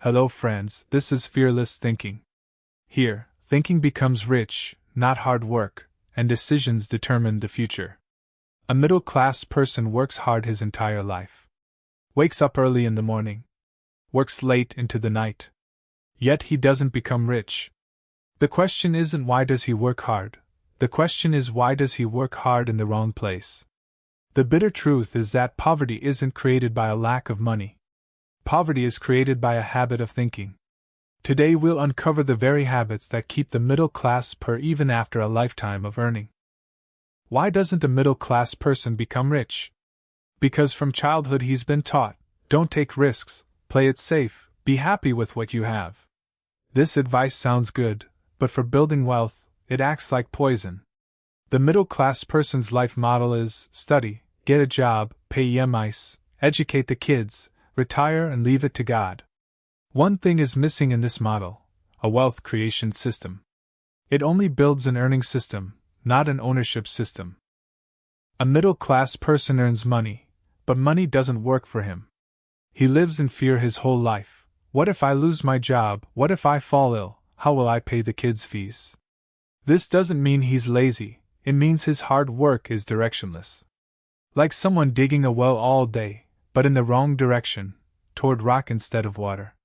Hello, friends, this is Fearless Thinking. Here, thinking becomes rich, not hard work, and decisions determine the future. A middle-class person works hard his entire life. Wakes up early in the morning. Works late into the night. Yet he doesn't become rich. The question isn't why does he work hard, the question is why does he work hard in the wrong place. The bitter truth is that poverty isn't created by a lack of money. Poverty is created by a habit of thinking. Today we'll uncover the very habits that keep the middle class poor even after a lifetime of earning. Why doesn't a middle-class person become rich? Because from childhood he's been taught, don't take risks, play it safe, be happy with what you have. This advice sounds good, but for building wealth, it acts like poison. The middle-class person's life model is study, get a job, pay EMIs, educate the kids, retire and leave it to God. One thing is missing in this model: a wealth creation system. It only builds an earning system, not an ownership system. A middle-class person earns money, but money doesn't work for him. He lives in fear his whole life. What if I lose my job? What if I fall ill? How will I pay the kids' fees? This doesn't mean he's lazy, it means his hard work is directionless. Like someone digging a well all day, but in the wrong direction, toward rock instead of water.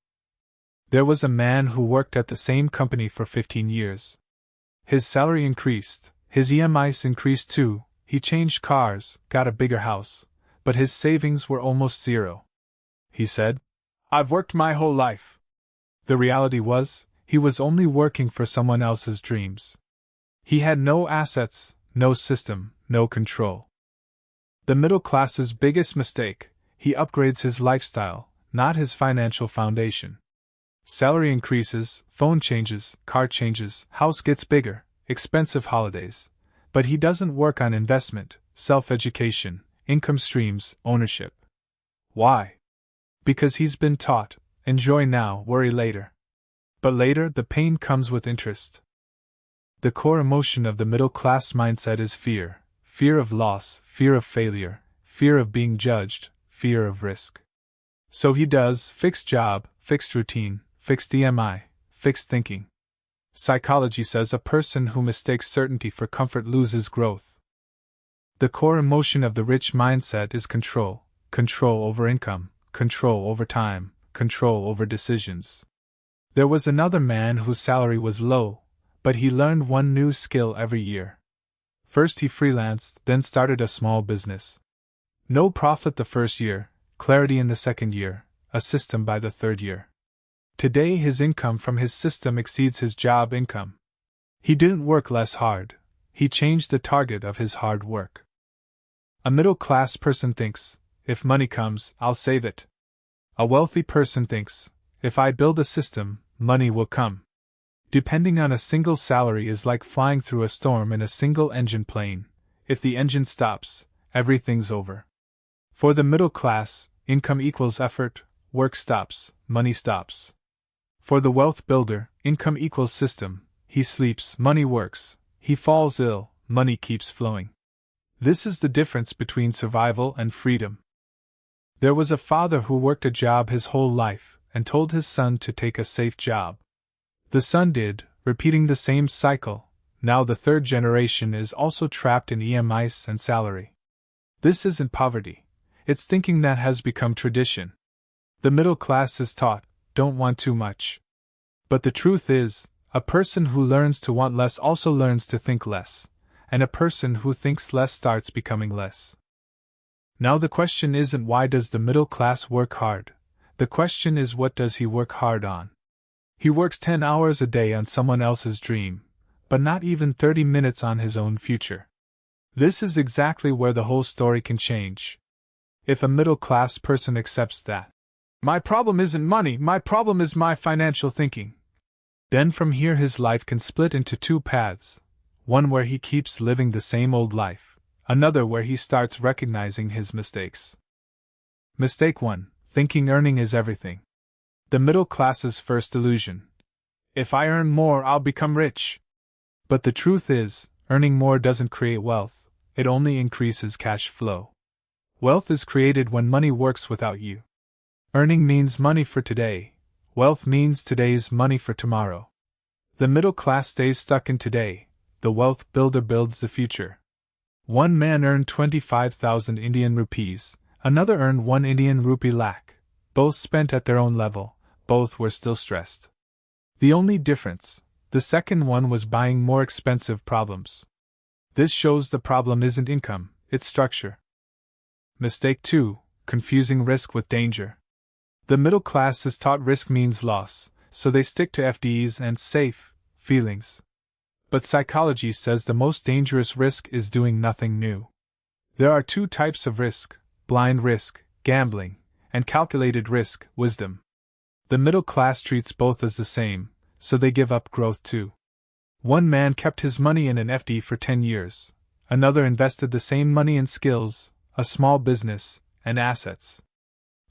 There was a man who worked at the same company for 15 years. His salary increased, his EMIs increased too, he changed cars, got a bigger house, but his savings were almost zero. He said, "I've worked my whole life." The reality was, he was only working for someone else's dreams. He had no assets, no system, no control. The middle class's biggest mistake: he upgrades his lifestyle, not his financial foundation. Salary increases, phone changes, car changes, house gets bigger, expensive holidays. But he doesn't work on investment, self-education, income streams, ownership. Why? Because he's been taught, enjoy now, worry later. But later, the pain comes with interest. The core emotion of the middle-class mindset is fear: fear of loss, fear of failure, fear of being judged, fear of risk. So he does fixed job, fixed routine, fixed EMI, fixed thinking. Psychology says a person who mistakes certainty for comfort loses growth. The core emotion of the rich mindset is control: control over income, control over time, control over decisions. There was another man whose salary was low, but he learned one new skill every year. First he freelanced, then started a small business. No profit the first year, clarity in the second year, a system by the third year. Today his income from his system exceeds his job income. He didn't work less hard, he changed the target of his hard work. A middle-class person thinks, if money comes, I'll save it. A wealthy person thinks, if I build a system, money will come. Depending on a single salary is like flying through a storm in a single-engine plane. If the engine stops, everything's over. For the middle class, income equals effort, work stops, money stops. For the wealth builder, income equals system, he sleeps, money works, he falls ill, money keeps flowing. This is the difference between survival and freedom. There was a father who worked a job his whole life and told his son to take a safe job. The son did, repeating the same cycle. Now the third generation is also trapped in EMIs and salary. This isn't poverty. It's thinking that has become tradition. The middle class is taught, don't want too much. But the truth is, a person who learns to want less also learns to think less, and a person who thinks less starts becoming less. Now the question isn't why does the middle class work hard, the question is what does he work hard on. He works 10 hours a day on someone else's dream, but not even 30 minutes on his own future. This is exactly where the whole story can change. If a middle-class person accepts that, my problem isn't money, my problem is my financial thinking, then from here his life can split into two paths, one where he keeps living the same old life, another where he starts recognizing his mistakes. Mistake 1: thinking earning is everything. The middle class's first illusion. If I earn more, I'll become rich. But the truth is, earning more doesn't create wealth, it only increases cash flow. Wealth is created when money works without you. Earning means money for today, Wealth means today's money for tomorrow. The middle class stays stuck in today, the wealth builder builds the future. One man earned 25,000 Indian rupees, another earned 1 Indian rupee lakh. Both spent at their own level, both were still stressed. The only difference, the second one was buying more expensive problems. This shows the problem isn't income, it's structure. Mistake 2. Confusing risk with danger. The middle class is taught risk means loss, so they stick to FDs and safe feelings. But psychology says the most dangerous risk is doing nothing new. There are 2 types of risk: blind risk, gambling, and calculated risk, wisdom. The middle class treats both as the same, so they give up growth too. One man kept his money in an FD for 10 years. Another invested the same money in skills, a small business, and assets.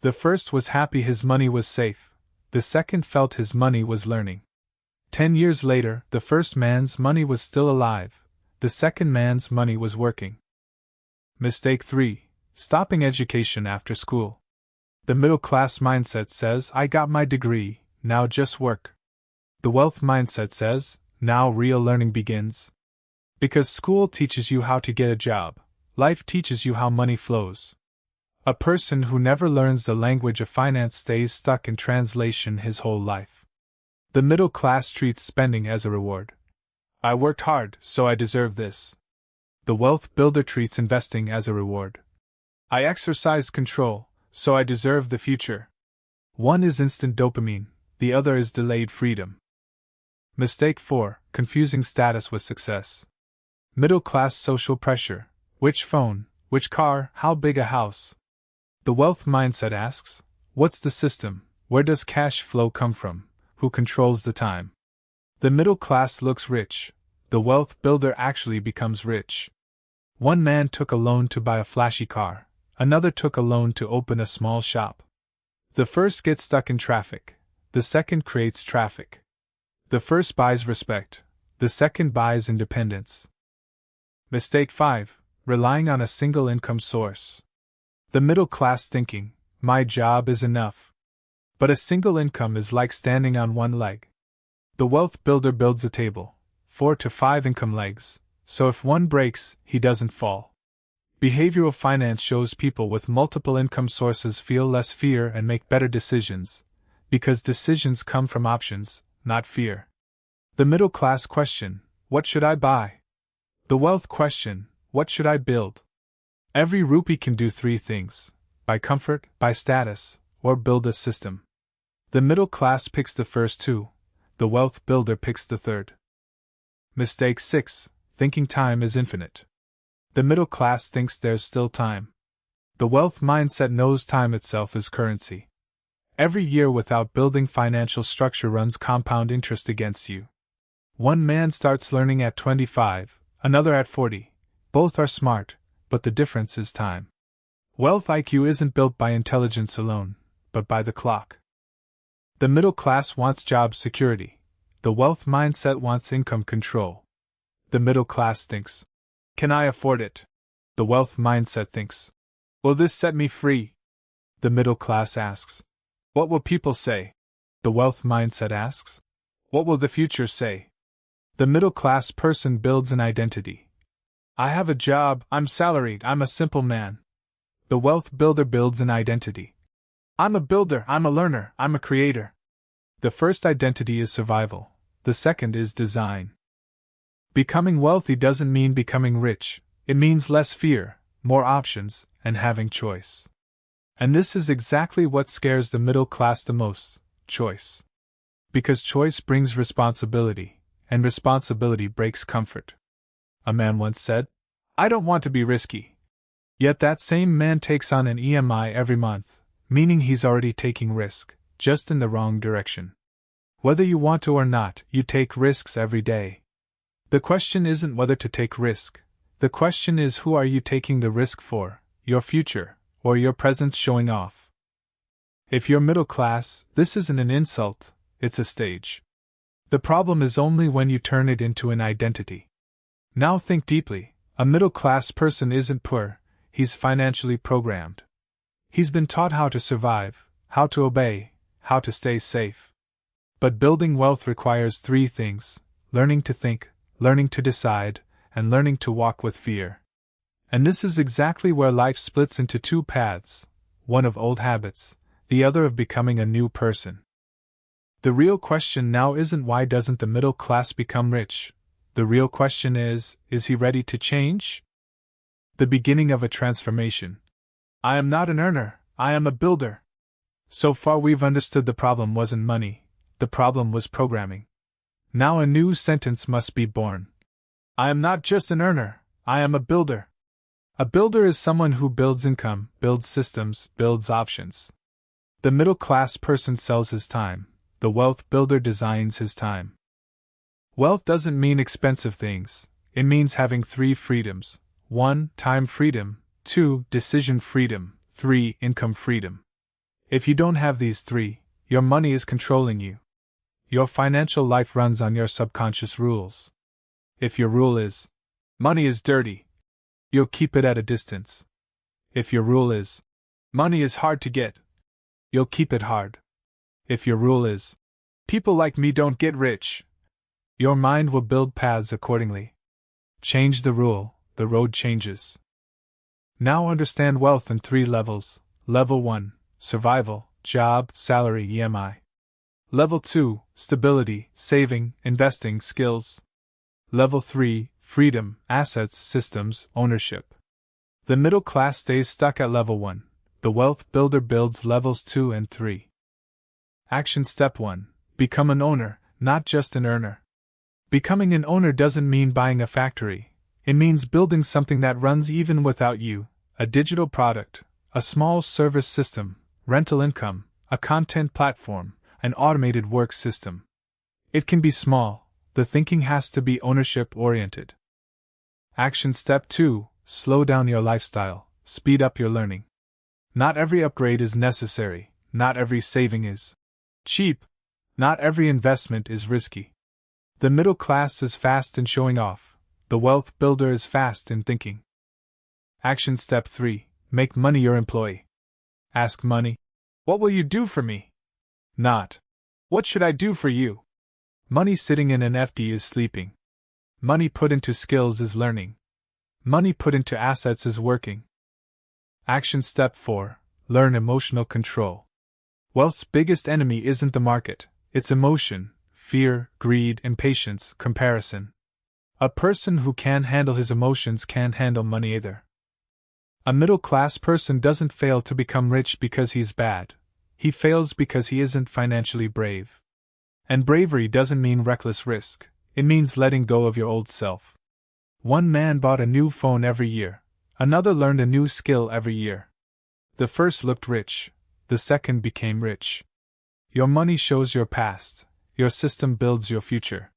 The first was happy his money was safe. The second felt his money was learning. 10 years later, the first man's money was still alive. The second man's money was working. Mistake 3. Stopping education after school. The middle-class mindset says, I got my degree, now just work. The wealth mindset says, now real learning begins. Because school teaches you how to get a job, life teaches you how money flows. A person who never learns the language of finance stays stuck in translation his whole life. The middle class treats spending as a reward. I worked hard, so I deserve this. The wealth builder treats investing as a reward. I exercised control, so I deserve the future. One is instant dopamine, the other is delayed freedom. Mistake 4. Confusing status with success. Middle class social pressure. Which phone, which car, how big a house? The wealth mindset asks, what's the system, where does cash flow come from, who controls the time? The middle class looks rich, the wealth builder actually becomes rich. One man took a loan to buy a flashy car, another took a loan to open a small shop. The first gets stuck in traffic, the second creates traffic. The first buys respect, the second buys independence. Mistake 5. Relying on a single income source. The middle class thinking, my job is enough. But a single income is like standing on one leg. The wealth builder builds a table, 4 to 5 income legs, so if one breaks, he doesn't fall. Behavioral finance shows people with multiple income sources feel less fear and make better decisions, because decisions come from options, not fear. The middle class question, what should I buy? The wealth question, what should I build? Every rupee can do 3 things: buy comfort, buy status, or build a system. The middle class picks the first 2, the wealth builder picks the third. Mistake 6. Thinking time is infinite. The middle class thinks there's still time. The wealth mindset knows time itself is currency. Every year without building financial structure runs compound interest against you. One man starts learning at 25, another at 40. Both are smart, but the difference is time. Wealth IQ isn't built by intelligence alone, but by the clock. The middle class wants job security. The wealth mindset wants income control. The middle class thinks, can I afford it? The wealth mindset thinks, will this set me free? The middle class asks, what will people say? The wealth mindset asks, what will the future say? The middle class person builds an identity. I have a job, I'm salaried, I'm a simple man. The wealth builder builds an identity. I'm a builder, I'm a learner, I'm a creator. The first identity is survival, the second is design. Becoming wealthy doesn't mean becoming rich, it means less fear, more options, and having choice. And this is exactly what scares the middle class the most: choice. Because choice brings responsibility, and responsibility breaks comfort. A man once said, I don't want to be risky. Yet that same man takes on an EMI every month, meaning he's already taking risk, just in the wrong direction. Whether you want to or not, you take risks every day. The question isn't whether to take risk. The question is, who are you taking the risk for, your future, or your presence showing off? If you're middle class, this isn't an insult, it's a stage. The problem is only when you turn it into an identity. Now think deeply. A middle class person isn't poor, he's financially programmed. He's been taught how to survive, how to obey, how to stay safe. But building wealth requires three things: learning to think, learning to decide, and learning to walk with fear. And this is exactly where life splits into two paths, one of old habits, the other of becoming a new person. The real question now isn't why doesn't the middle class become rich? The real question is he ready to change? The beginning of a transformation. I am not an earner, I am a builder. So far we've understood the problem wasn't money, the problem was programming. Now a new sentence must be born. I am not just an earner, I am a builder. A builder is someone who builds income, builds systems, builds options. The middle class person sells his time, the wealth builder designs his time. Wealth doesn't mean expensive things, it means having three freedoms: 1. Time freedom, 2. Decision freedom, 3. Income freedom. If you don't have these three, your money is controlling you. Your financial life runs on your subconscious rules. If your rule is, money is dirty, you'll keep it at a distance. If your rule is, money is hard to get, you'll keep it hard. If your rule is, people like me don't get rich, your mind will build paths accordingly. Change the rule, the road changes. Now understand wealth in three levels. Level 1, survival, job, salary, EMI. Level 2, stability, saving, investing, skills. Level 3, freedom, assets, systems, ownership. The middle class stays stuck at level 1. The wealth builder builds levels 2 and 3. Action step 1. Become an owner, not just an earner. Becoming an owner doesn't mean buying a factory. It means building something that runs even without you: a digital product, a small service system, rental income, a content platform, an automated work system. It can be small, the thinking has to be ownership-oriented. Action step 2. Slow down your lifestyle, speed up your learning. Not every upgrade is necessary, not every saving is cheap, not every investment is risky. The middle class is fast in showing off, the wealth builder is fast in thinking. Action step 3. Make money your employee. Ask money, what will you do for me? Not, what should I do for you? Money sitting in an FD is sleeping. Money put into skills is learning. Money put into assets is working. Action step 4. Learn emotional control. Wealth's biggest enemy isn't the market, it's emotion, fear, greed, impatience, comparison. A person who can't handle his emotions can't handle money either. A middle-class person doesn't fail to become rich because he's bad. He fails because he isn't financially brave. And bravery doesn't mean reckless risk, it means letting go of your old self. One man bought a new phone every year, another learned a new skill every year. The first looked rich, the second became rich. Your money shows your past, your system builds your future.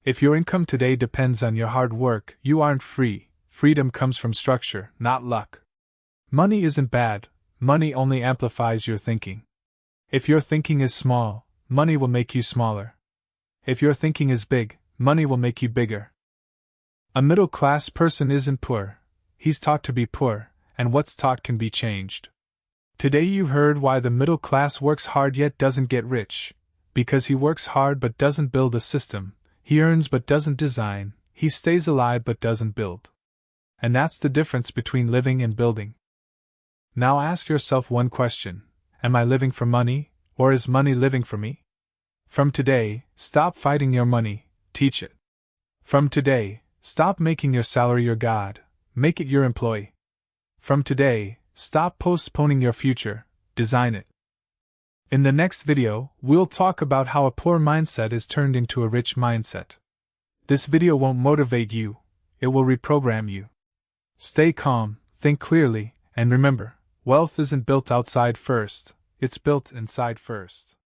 If your income today depends on your hard work, you aren't free. Freedom comes from structure, not luck. Money isn't bad, money only amplifies your thinking. If your thinking is small, money will make you smaller. If your thinking is big, money will make you bigger. A middle-class person isn't poor, he's taught to be poor, and what's taught can be changed. Today you heard why the middle class works hard yet doesn't get rich. Because he works hard but doesn't build a system, he earns but doesn't design, he stays alive but doesn't build. And that's the difference between living and building. Now ask yourself one question: am I living for money, or is money living for me? From today, stop fighting your money, teach it. From today, stop making your salary your god, make it your employee. From today, stop postponing your future, design it. In the next video, we'll talk about how a poor mindset is turned into a rich mindset. This video won't motivate you, it will reprogram you. Stay calm, think clearly, and remember, wealth isn't built outside first, it's built inside first.